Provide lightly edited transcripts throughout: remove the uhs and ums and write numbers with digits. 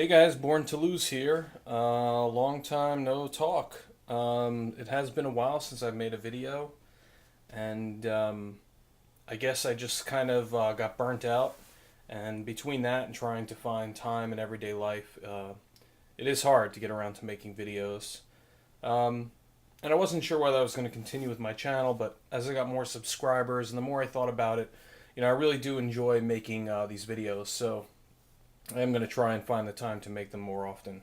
Hey guys, Born to Lose here. Long time no talk. It has been a while since I've made a video, and I guess I just kind of got burnt out. And between that and trying to find time in everyday life, it is hard to get around to making videos. Um, and I wasn't sure whether I was going to continue with my channel, but as I got more subscribers and the more I thought about it, I really do enjoy making these videos. So I am going to try and find the time to make them more often.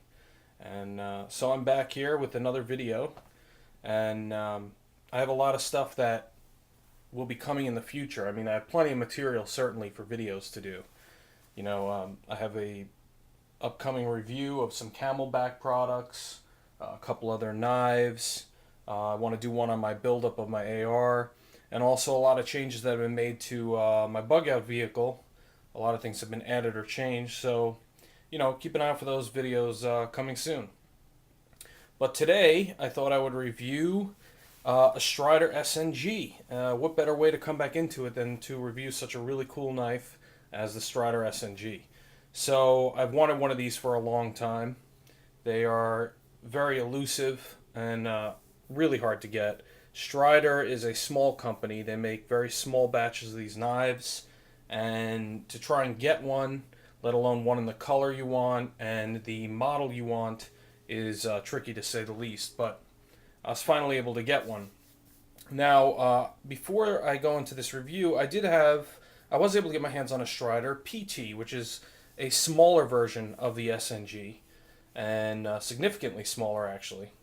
And so I'm back here with another video, and I have a lot of stuff that will be coming in the future. I mean, I have plenty of material certainly for videos to do. I have a upcoming review of some Camelback products, a couple other knives. I want to do one on my buildup of my AR, and also a lot of changes that have been made to my bug out vehicle. A lot of things have been added or changed, so keep an eye out for those videos coming soon. But today, I thought I would review a Strider SNG. What better way to come back into it than to review such a really cool knife as the Strider SNG? So I've wanted one of these for a long time. They are very elusive and really hard to get. Strider is a small company. They make very small batches of these knives, and to try and get one, let alone one in the color you want and the model you want, is tricky to say the least. But I was finally able to get one. Now, before I go into this review, I was able to get my hands on a Strider PT, which is a smaller version of the SNG, and significantly smaller actually.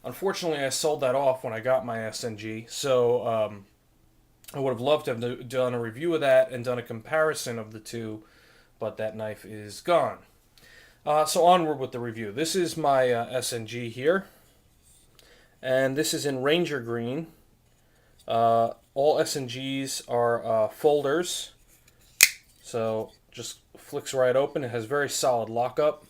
Unfortunately, I sold that off when I got my SNG, so I would have loved to have done a review of that and done a comparison of the two, but that knife is gone. So onward with the review. This is my SNG here, and this is in Ranger Green. All SNGs are folders, so just flicks right open. It has very solid lockup.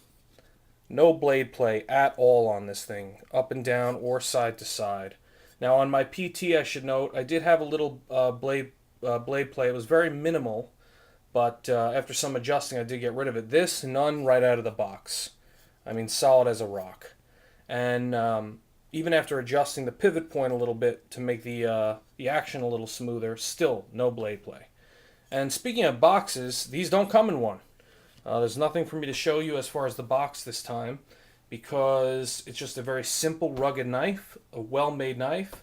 No blade play at all on this thing, up and down or side to side. Now on my PT, I should note, I did have a little blade play. It was very minimal, but after some adjusting, I did get rid of it. This, none right out of the box. I mean, solid as a rock. And even after adjusting the pivot point a little bit to make the action a little smoother, still no blade play. And speaking of boxes, these don't come in one. There's nothing for me to show you as far as the box this time, because it's just a very simple, rugged knife, a well-made knife,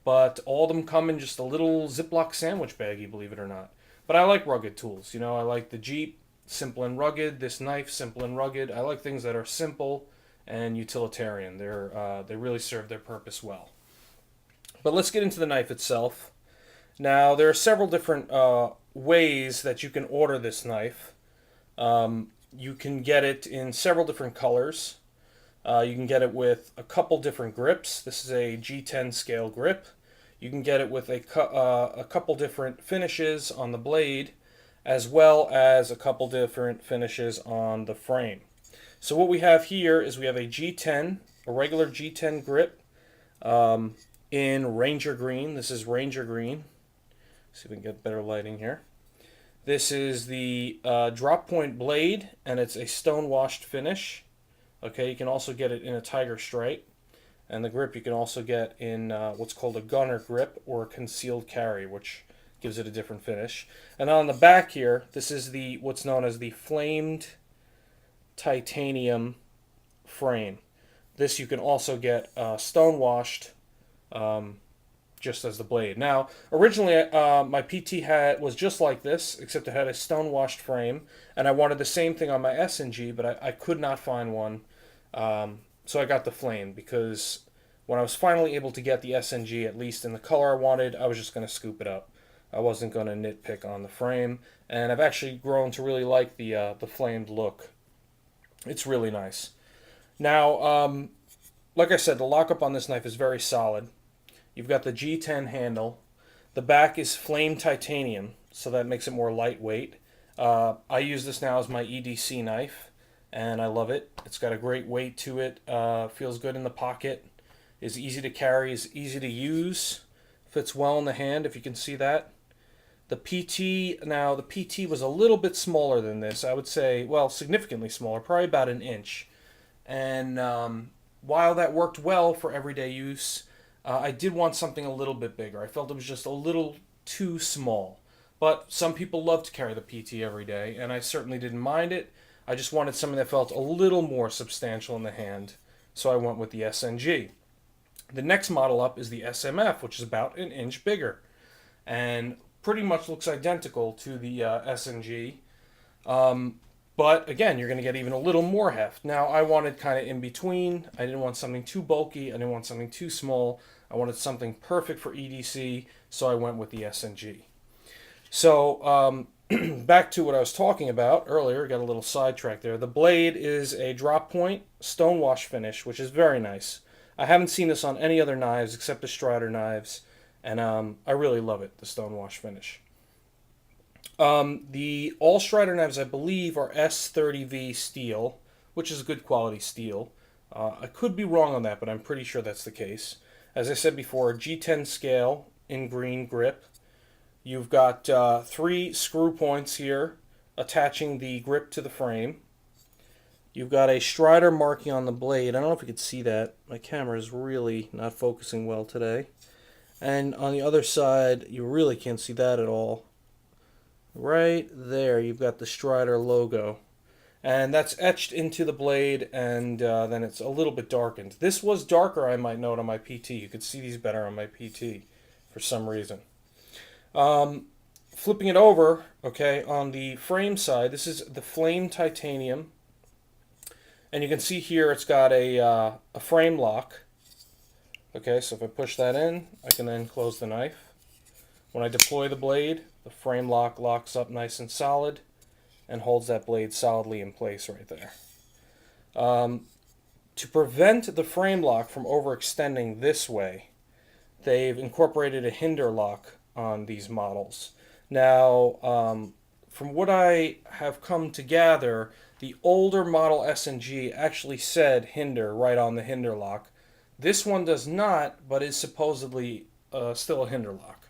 but all of them come in just a little Ziploc sandwich baggie, believe it or not. But I like rugged tools. I like the Jeep, simple and rugged. This knife, simple and rugged. I like things that are simple and utilitarian. They really serve their purpose well. But let's get into the knife itself. Now, there are several different ways that you can order this knife. You can get it in several different colors. You can get it with a couple different grips. This is a G10 scale grip. You can get it with a couple different finishes on the blade, as well as a couple different finishes on the frame. So what we have here is we have a G10, a regular G10 grip in Ranger Green. This is Ranger Green. See if we can get better lighting here. This is the drop point blade, and it's a stone washed finish. Okay, you can also get it in a tiger stripe, and the grip you can also get in what's called a gunner grip or a concealed carry, which gives it a different finish. And on the back here, this is the what's known as the flamed titanium frame. This you can also get stone washed, just as the blade. Now, originally my PT was just like this, except it had a stone washed frame, and I wanted the same thing on my SNG, but I could not find one. So I got the flame, because when I was finally able to get the SNG, at least in the color I wanted, I was just going to scoop it up. I wasn't going to nitpick on the frame, and I've actually grown to really like the flamed look. It's really nice. Now, like I said, the lockup on this knife is very solid. You've got the G10 handle. The back is flame titanium, so that makes it more lightweight. I use this now as my EDC knife, and I love it. It's got a great weight to it. Feels good in the pocket. Is easy to carry. Is easy to use. Fits well in the hand, if you can see that. The PT, now the PT was a little bit smaller than this. I would say, well, significantly smaller, probably about an inch. And while that worked well for everyday use, I did want something a little bit bigger. I felt it was just a little too small. But some people love to carry the PT every day, and I certainly didn't mind it. I just wanted something that felt a little more substantial in the hand, so I went with the SNG. The next model up is the SMF, which is about an inch bigger, and pretty much looks identical to the SNG. But again, you're going to get even a little more heft. Now, I wanted kind of in between. I didn't want something too bulky. I didn't want something too small. I wanted something perfect for EDC, so I went with the SNG. So back to what I was talking about earlier. Got a little sidetracked there. The blade is a drop point stonewash finish, which is very nice. I haven't seen this on any other knives except the Strider knives, and I really love it, the stonewash finish. The all Strider knives, I believe, are S30V steel, which is a good quality steel. I could be wrong on that, but I'm pretty sure that's the case. As I said before, G10 scale in green grip. You've got 3 screw points here attaching the grip to the frame. You've got a Strider marking on the blade. I don't know if you can see that. My camera is really not focusing well today. And on the other side, you really can't see that at all. Right there, you've got the Strider logo. And that's etched into the blade, and then it's a little bit darkened. This was darker, I might note, on my PT. You could see these better on my PT for some reason. Flipping it over, okay, on the frame side, this is the flame titanium. And you can see here it's got a frame lock. Okay, so if I push that in, I can then close the knife. When I deploy the blade, the frame lock locks up nice and solid and holds that blade solidly in place right there. To prevent the frame lock from overextending this way, they've incorporated a Hinder lock on these models. Now, from what I have come to gather, the older model SNG actually said Hinder right on the Hinder lock. This one does not, but is supposedly still a Hinder lock.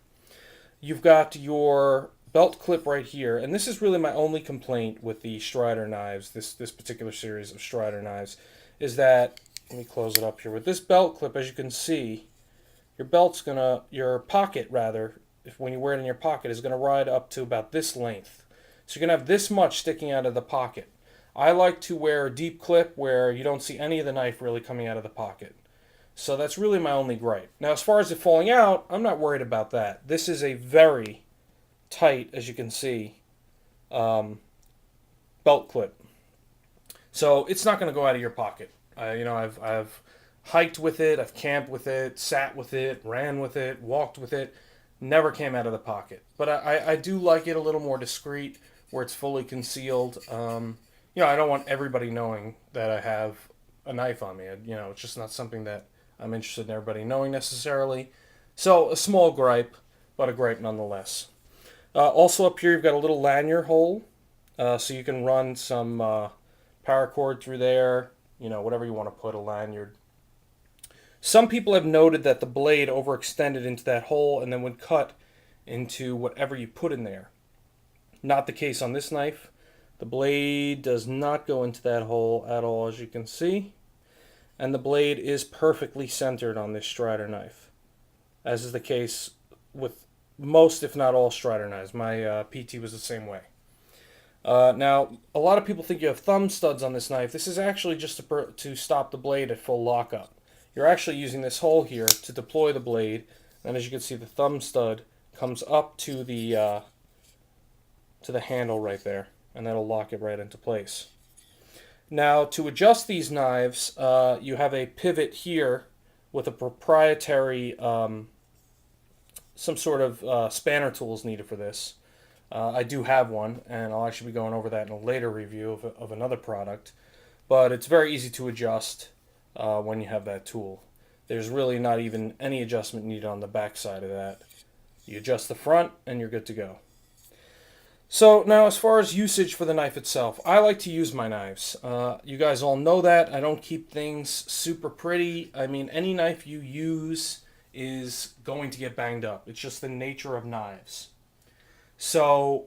You've got your belt clip right here, and this is really my only complaint with the Strider knives, this particular series of Strider knives, is that, let me close it up here, with this belt clip, as you can see, your pocket rather, when you wear it in your pocket, is going to ride up to about this length. So you're going to have this much sticking out of the pocket. I like to wear a deep clip where you don't see any of the knife really coming out of the pocket. So that's really my only gripe. Now, as far as it falling out, I'm not worried about that. This is a very tight, as you can see, belt clip. So it's not going to go out of your pocket. I've hiked with it, I've camped with it, sat with it, ran with it, walked with it. Never came out of the pocket. But I do like it a little more discreet, where it's fully concealed. I don't want everybody knowing that I have a knife on me. It's just not something that I'm interested in everybody knowing necessarily. So a small gripe, but a gripe nonetheless. Also up here you've got a little lanyard hole, so you can run some paracord through there, whatever you want to put, a lanyard. Some people have noted that the blade overextended into that hole and then would cut into whatever you put in there. Not the case on this knife. The blade does not go into that hole at all, as you can see. And the blade is perfectly centered on this Strider knife, as is the case with most, if not all, Strider knives. My PT was the same way. Now, a lot of people think you have thumb studs on this knife. This is actually just to stop the blade at full lockup. You're actually using this hole here to deploy the blade, and as you can see, the thumb stud comes up to the handle right there, and that'll lock it right into place. Now, to adjust these knives, you have a pivot here with a proprietary, some sort of spanner tools needed for this. I do have one, and I'll actually be going over that in a later review of another product. But it's very easy to adjust when you have that tool. There's really not even any adjustment needed on the back side of that. You adjust the front, and you're good to go. So now, as far as usage for the knife itself, I like to use my knives. You guys all know that. I don't keep things super pretty. I mean, any knife you use is going to get banged up. It's just the nature of knives. So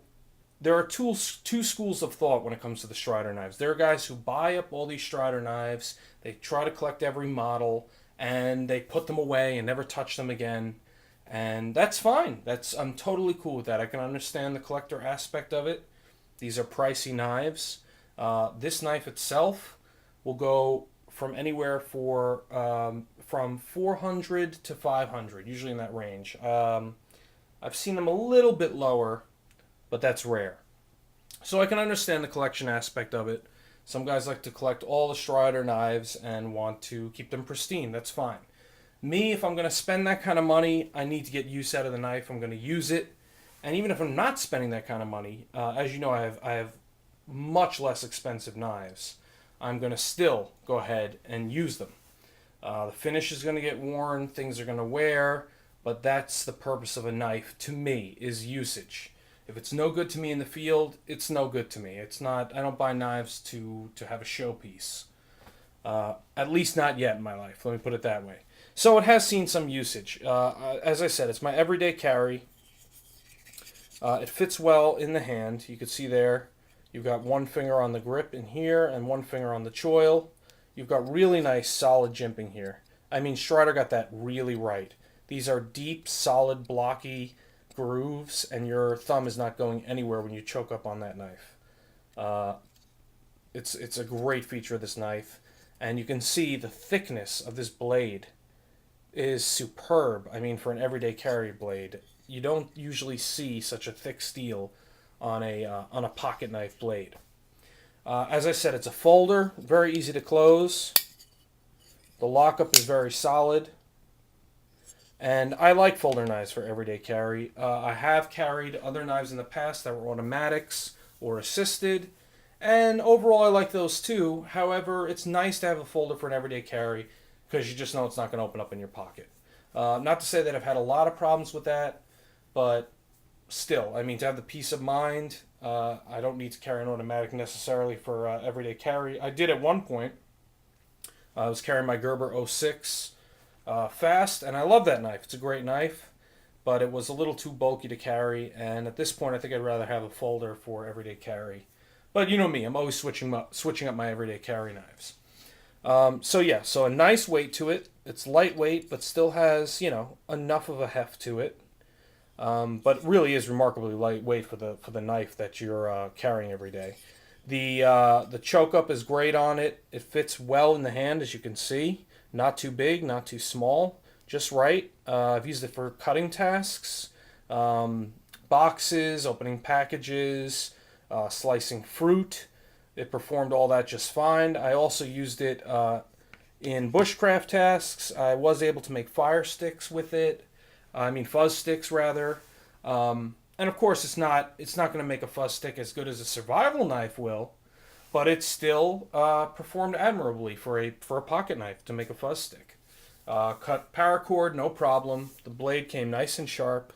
there are two schools of thought when it comes to the Strider knives. There are guys who buy up all these Strider knives, they try to collect every model, and they put them away and never touch them again. And that's fine. I'm totally cool with that. I can understand the collector aspect of it. These are pricey knives. This knife itself will go from anywhere from 400 to 500, usually in that range. I've seen them a little bit lower, but that's rare. So I can understand the collection aspect of it. Some guys like to collect all the Strider knives and want to keep them pristine. That's fine. Me, if I'm going to spend that kind of money, I need to get use out of the knife. I'm going to use it. And even if I'm not spending that kind of money, as you know, I have much less expensive knives. I'm going to still go ahead and use them. The finish is going to get worn, things are going to wear, but that's the purpose of a knife to me, is usage. If it's no good to me in the field, it's no good to me. It's not. I don't buy knives to have a showpiece. At least not yet in my life. Let me put it that way. So it has seen some usage. As I said, it's my everyday carry. It fits well in the hand. You can see there, you've got one finger on the grip in here and one finger on the choil. You've got really nice solid jimping here. I mean, Strider got that really right. These are deep, solid, blocky grooves, and your thumb is not going anywhere when you choke up on that knife. It's a great feature of this knife, and you can see the thickness of this blade is superb. I mean, for an everyday carry blade, you don't usually see such a thick steel on a pocket knife blade. As I said, it's a folder, very easy to close. The lockup is very solid. And I like folder knives for everyday carry. I have carried other knives in the past that were automatics or assisted, and overall I like those too. However, it's nice to have a folder for an everyday carry because you just know it's not going to open up in your pocket. Not to say that I've had a lot of problems with that, but still, I mean, to have the peace of mind, I don't need to carry an automatic necessarily for everyday carry. I did at one point. I was carrying my Gerber 06 fast, and I love that knife. It's a great knife, but it was a little too bulky to carry, and at this point I think I'd rather have a folder for everyday carry. But you know me, I'm always switching up my everyday carry knives. So a nice weight to it. It's lightweight, but still has, enough of a heft to it. But really is remarkably lightweight for the knife that you're carrying every day. The choke up is great on it. It fits well in the hand, as you can see. Not too big, not too small, just right. I've used it for cutting tasks, boxes, opening packages, slicing fruit. It performed all that just fine. I also used it in bushcraft tasks. I was able to make fire sticks with it. Fuzz sticks rather. And of course, it's not going to make a fuzz stick as good as a survival knife will, but it still performed admirably for a pocket knife to make a fuzz stick. Cut paracord, no problem. The blade came nice and sharp.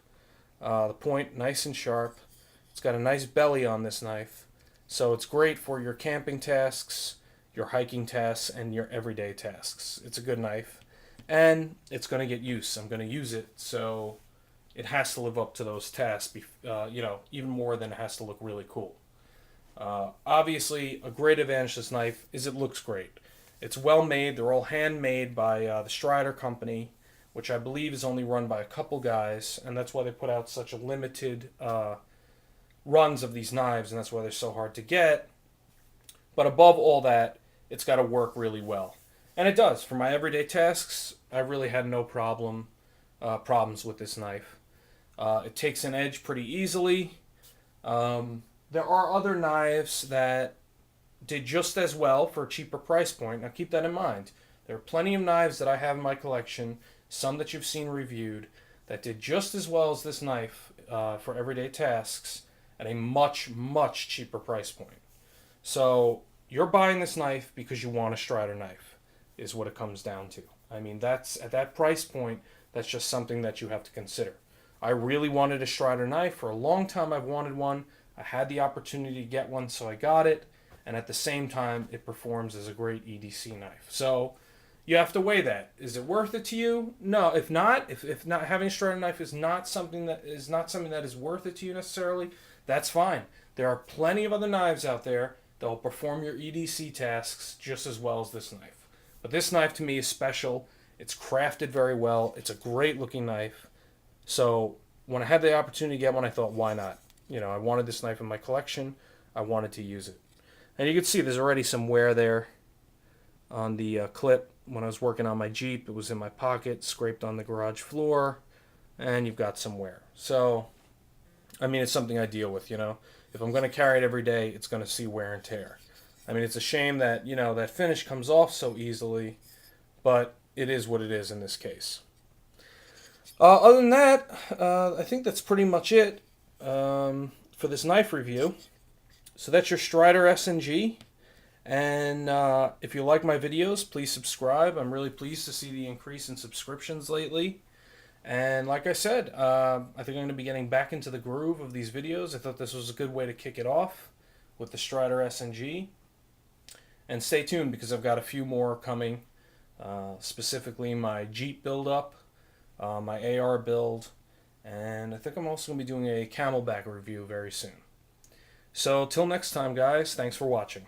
The point nice and sharp. It's got a nice belly on this knife, so it's great for your camping tasks, your hiking tasks, and your everyday tasks. It's a good knife, and it's going to get use. I'm going to use it, so it has to live up to those tasks, even more than it has to look really cool. Obviously, a great advantage to this knife is it looks great. It's well made. They're all handmade by the Strider company, which I believe is only run by a couple guys, and that's why they put out such a limited runs of these knives, and that's why they're so hard to get. But above all that, it's got to work really well. And it does. For my everyday tasks, I really had no problems with this knife. It takes an edge pretty easily. There are other knives that did just as well for a cheaper price point. Now keep that in mind. There are plenty of knives that I have in my collection, some that you've seen reviewed, that did just as well as this knife for everyday tasks at a much, much cheaper price point. So you're buying this knife because you want a Strider knife, is what it comes down to. I mean, that's at that price point, that's just something that you have to consider. I really wanted a Strider knife. For a long time I've wanted one. I had the opportunity to get one, so I got it. And at the same time, it performs as a great EDC knife. So, you have to weigh that. Is it worth it to you? No. If not, if not having a Strider knife is not something that is worth it to you necessarily, that's fine. There are plenty of other knives out there that will perform your EDC tasks just as well as this knife. But this knife to me is special. It's crafted very well. It's a great looking knife. So when I had the opportunity to get one, I thought, why not? You know, I wanted this knife in my collection. I wanted to use it. And you can see there's already some wear there on the clip. When I was working on my Jeep, it was in my pocket, scraped on the garage floor, and you've got some wear. So, I mean, it's something I deal with, you know. If I'm going to carry it every day, it's going to see wear and tear. I mean, it's a shame that, you know, that finish comes off so easily, but it is what it is in this case. Other than that, I think that's pretty much it for this knife review. So that's your Strider SNG. And if you like my videos, please subscribe. I'm really pleased to see the increase in subscriptions lately. And like I said, I think I'm going to be getting back into the groove of these videos. I thought this was a good way to kick it off with the Strider SNG. And stay tuned because I've got a few more coming, specifically my Jeep build-up, my AR build, and I think I'm also going to be doing a Camelback review very soon. So till next time, guys, thanks for watching.